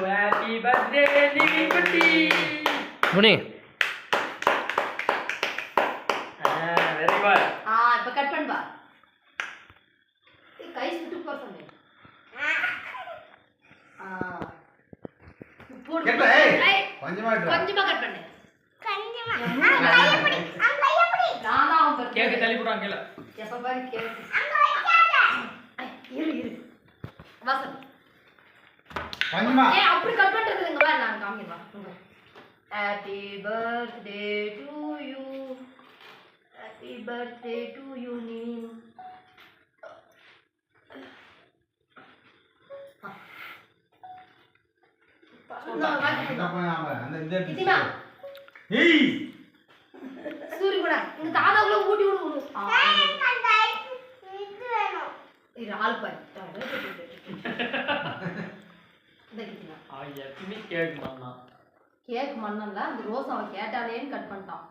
Happy birthday, Living Kutti. Muni. Very good. இப்போ cut பண்ணு பா. கை சுட்டு போற சொன்னே. போடு. கொஞ்சமா கட் பண்ணு. கொஞ்சமா. கைய பிடி. நானா அவன் கேக் தள்ளி போடுறாங்க கீழ. எப்ப பாரு கேக். அங்க வைக்காத. இரு. வாசல். கொஞ்சமா. அப்படி கட் பண்றது இங்க வா நான் காமிக்கிறேன். Happy birthday to you. Happy birthday to you, Neem. Suri கூட இந்த தாதாவுல ஊட்டி விடு. இது ஆள் பாரு. கேக் மண்ணல்ல அந்த ரோஸ் அவன் கேட்டாலேன்னு கட் பண்ணிட்டான்.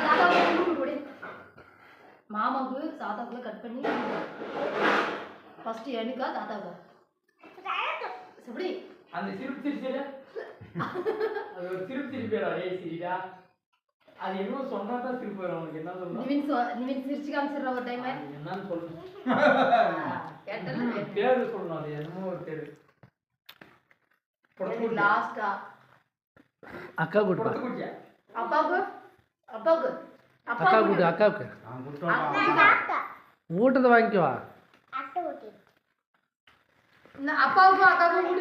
தாதாவுக்கு மாமாவுக்கு தாத்தாவுக்குள்ள கட் பண்ணி ஃபர்ஸ்ட் எனக்கா தாத்தாவுக்கா எப்படி அந்த சிரிப்பு சிரிச்சல அது ஒரு சிரிப்பு சிரிப்பேடா ஏய் சிரிடா அது என்ன சொன்னா தான் சிரிப்பு வரும் உனக்கு என்ன சொல்லணும் நிவின் சிரிச்சு காமிச்சிடுற ஒரு டைம் என்னன்னு சொல்லணும் கேட்டல பேரு சொல்லணும் அது என்னமோ ஒரு பேரு லாஸ்டா அக்கா கூட்டு அப்பாவுக்கு அக்காவுக்கு ஊட்டத்தை வாங்கிக்கவா அப்பாவுக்கும் அக்காவுக்கும்